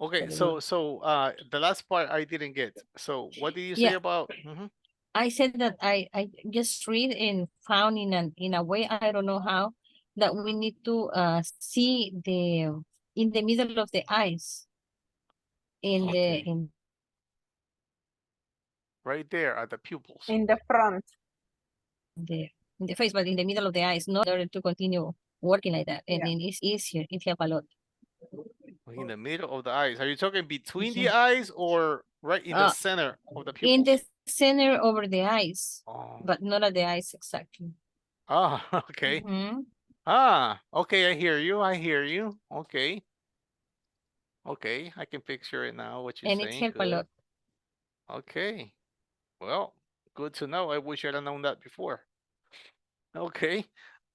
Okay, very well. so the last part I didn't get. So what did you say Yeah, about? Mhm. I said that I just read and found in a way, I don't know how, that we need to see the in the middle of the eyes, in the Okay, right there are the pupils. In the front. the in the face, but in the middle of the eyes, not in order to continue working like that. And Yeah. then it's easier, it helps a lot. In the middle of the eyes. Are you talking between the Mhm. eyes or right in the Uh center of the in the pupils? center over the eyes, Oh. but not at the eyes exactly. Oh, okay. Mhm. Okay, I hear you. I hear you. Okay. Okay, I can picture it now, what you're And it saying. helped a Good. lot. Okay. Well, good to know. I wish I'd have known that before. Okay.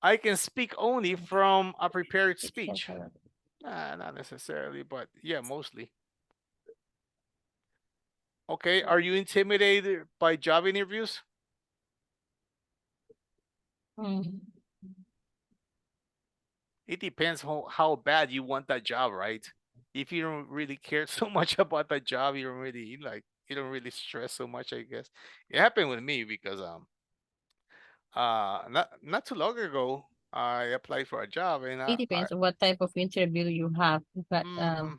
I can speak only from a prepared It speech. helped a lot. Not necessarily, but yeah, mostly. Okay. Are you intimidated by job interviews? Mhm. It depends how bad you want that job, right? If you don't really care so much about that job, you don't really stress so much, I guess. It happened with me because not too long ago I applied for a job and It depends on what type of interview you have, but mhm,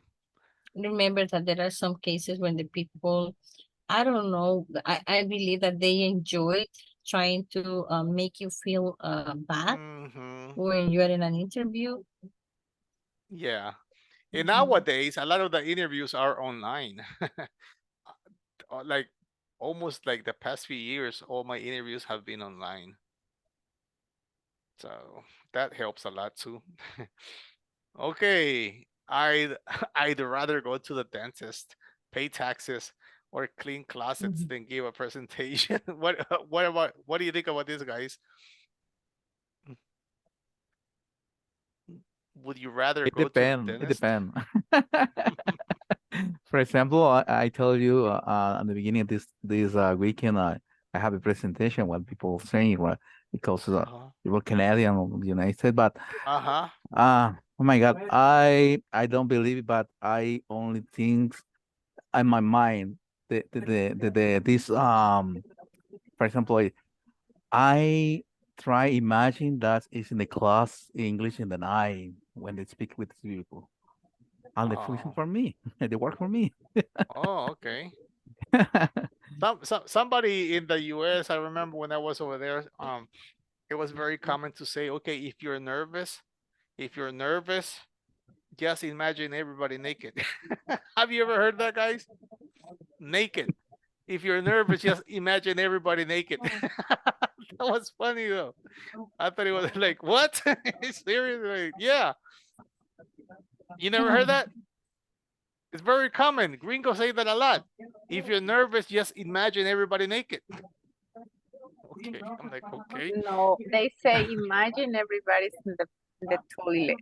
remember that there are some cases when the people, I don't know, I believe that they enjoy trying to make you feel bad mhm, when you are in an interview. yeah. And Mhm. nowadays a lot of the interviews are online. Like almost like the past few years, all my interviews have been online. So that helps a lot too. Okay, I'd I'd rather go to the dentist, pay taxes, or clean closets Mhm. than give a presentation. What do you think about this, guys? Would you rather It go to the depends. It dentist? depends. For example, I told you at the beginning of this weekend, I have a presentation. What people saying, right? Because Uh-huh. we were Canadian or the United States, but Uh-huh. oh my God, I don't believe it, but I only think in my mind the this for example, I try imagine that is in the class English in the night when they speak with people. And they function Oh. for me. They work for me. Oh, okay. Somebody in the US, I remember when I was over there, it was very common to say, okay, if you're nervous, just imagine everybody naked. Have you ever heard that, guys? Naked. If you're nervous, just imagine everybody naked. That was funny though. I thought it was like, what? Seriously? Like, yeah. You never heard that? It's very common. Gringos say that a lot. If you're nervous, just imagine everybody naked. Okay. I'm like, okay. No, they say imagine everybody's in the toilet.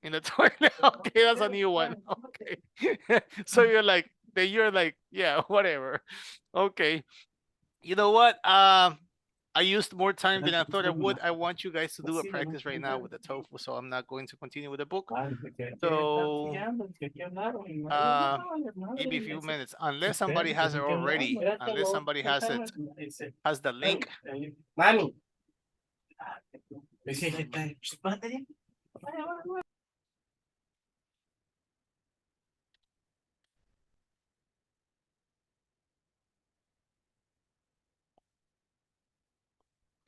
In the toilet. Okay, that's a new one. Okay. So you're like, yeah, whatever. Okay. You know what? I used more time than I thought I would. I want you guys to do a practice right now with the TOEFL, so I'm not going to continue with the book. So give me a few minutes. Unless somebody has it already, unless somebody has the link. Mami.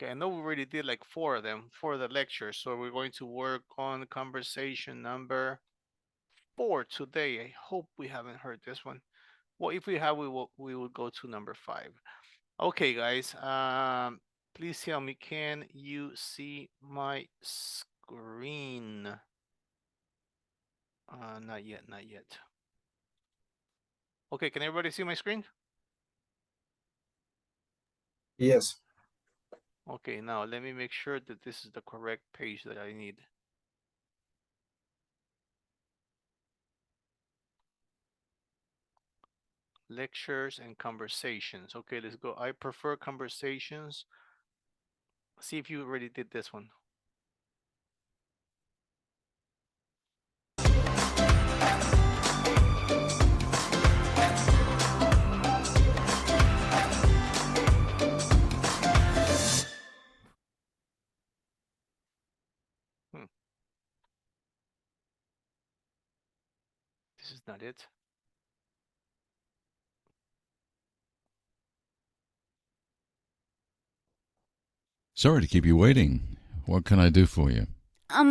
Okay, I know we already did like 4 of them for the lecture, so we're going to work on conversation number 4 today. I hope we haven't heard this one. Well, if we have, we will go to number 5. Okay, guys. Please tell me, can you see my screen? Not yet, not yet. Okay, can everybody see my screen? Yes. Okay, now let me make sure that this is the correct page that I need. Lectures and conversations. Okay, let's go. I prefer conversations. See if you already did this one. This is not it. Sorry to keep you waiting. What can I do for you?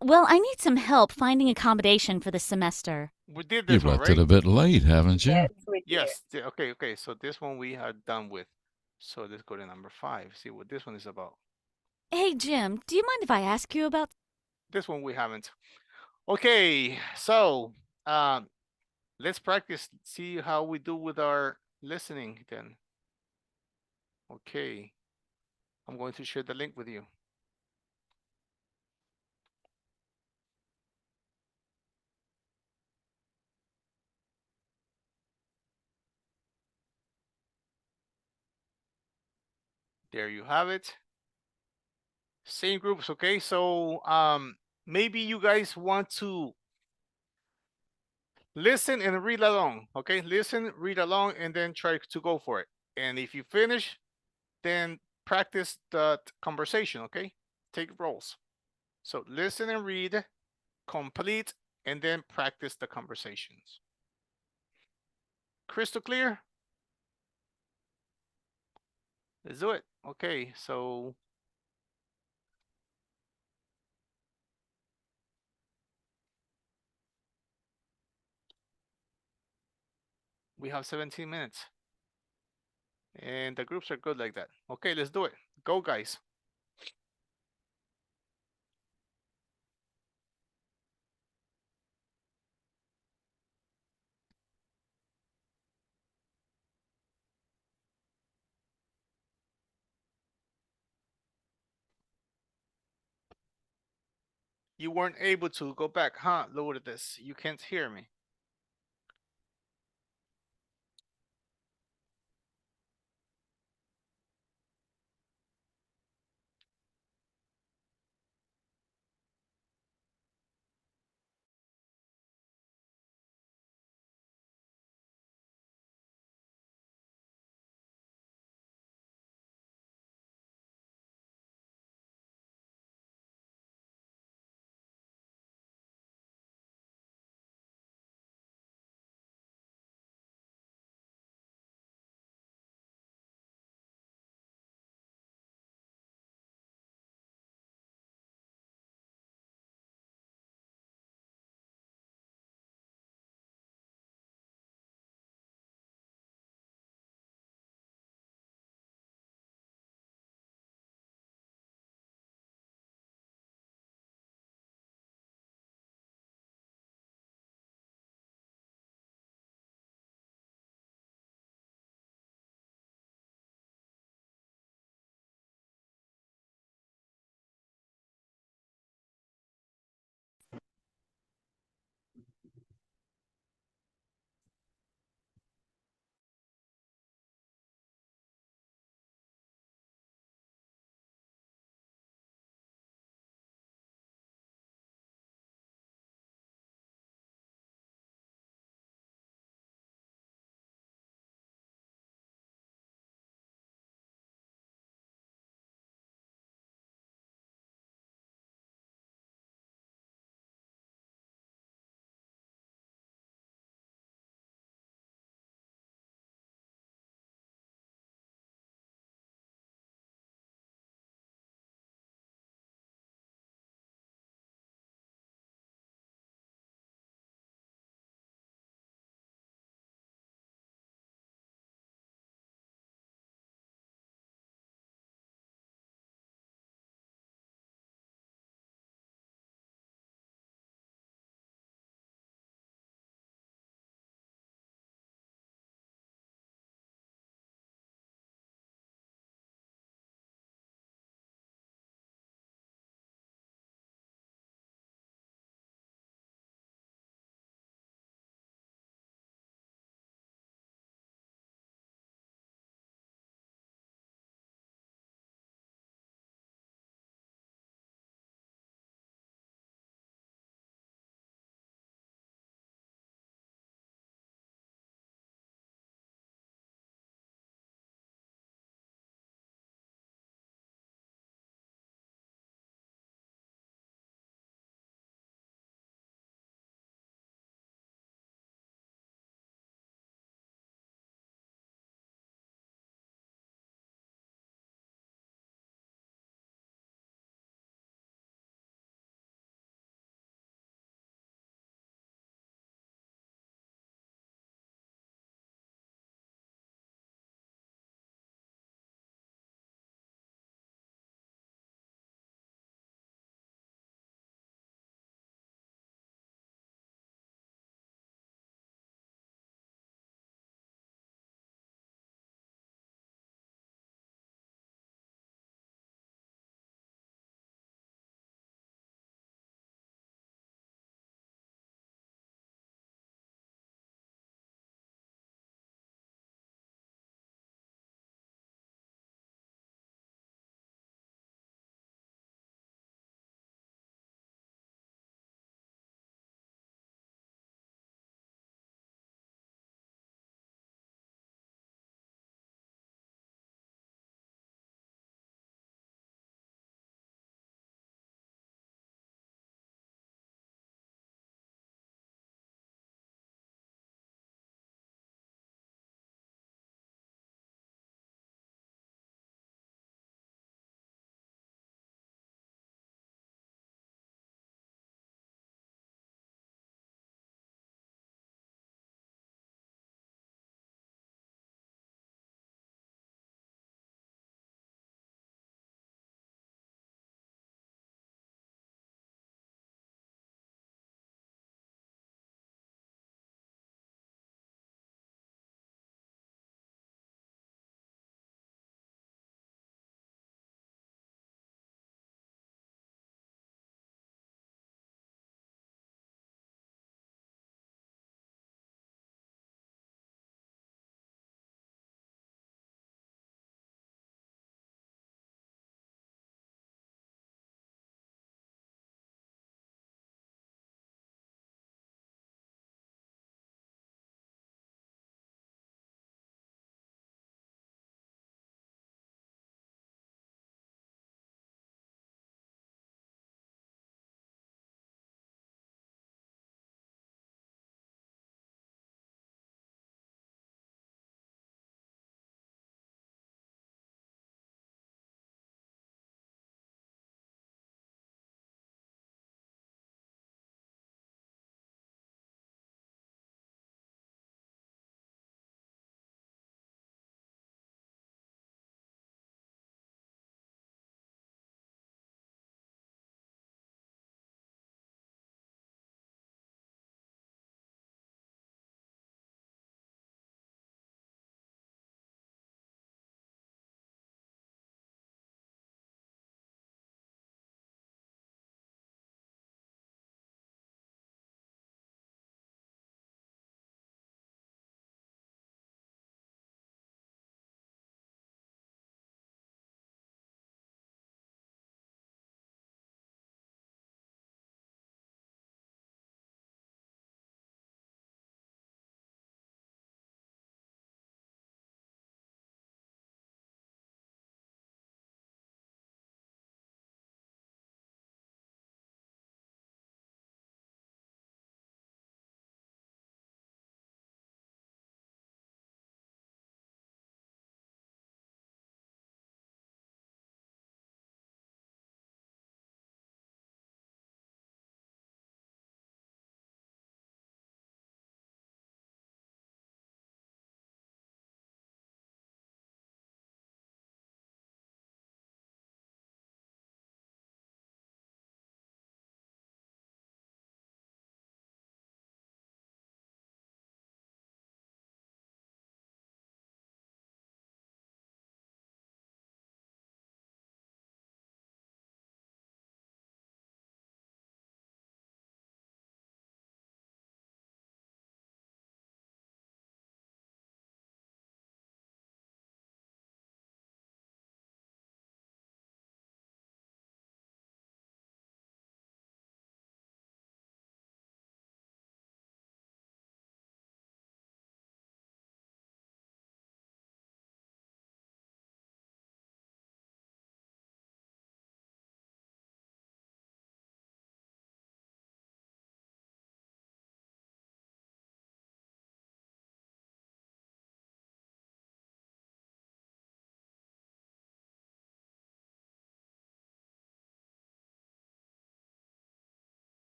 Well, I need some help finding accommodation for the semester. We did You this one, left it right? a bit late, haven't you? Yes, we did. Yes. Okay, okay. So this one we are done with. So let's go to number 5. See what this one is about. Hey, Jim, do you mind if I ask you about? This one we haven't. Okay, so let's practice. See how we do with our listening then. Okay, I'm going to share the link with you. There you have it. Same groups, okay? So maybe you guys want to listen and read along, okay? Listen, read along, and then try to go for it. And if you finish, then practice the conversation, okay? Take roles. So listen and read, complete, and then practice the conversations. Crystal clear? Let's do it. Okay, so we have 17 minutes. And the groups are good like that. Okay, let's do it. Go, guys. You weren't able to go back, huh? Lower this. You can't hear me.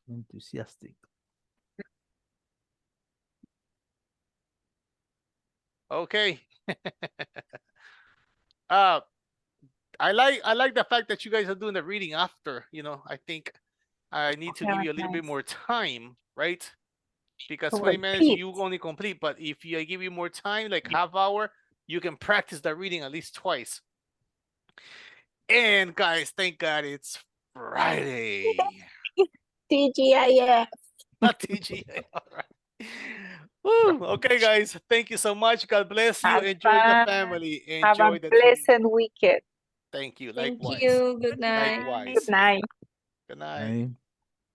Enthusiastic. Okay. uh I like the fact that you guys are doing the reading after. I think I need to That give was you a little bit nice. more time, right? Because To 20 minutes repeat. you only complete, but if I give you more time, like half hour, you can practice the reading at least twice. And guys, thank God it's Friday. TGIF. Not TGA. All right. Woo. Okay, guys. Thank you so much. God bless you. Have Enjoy the fun. family. Have a Enjoy the TV. blessed weekend. Thank you. Thank Likewise. you. Good night. Good Likewise. night. Good night. Right?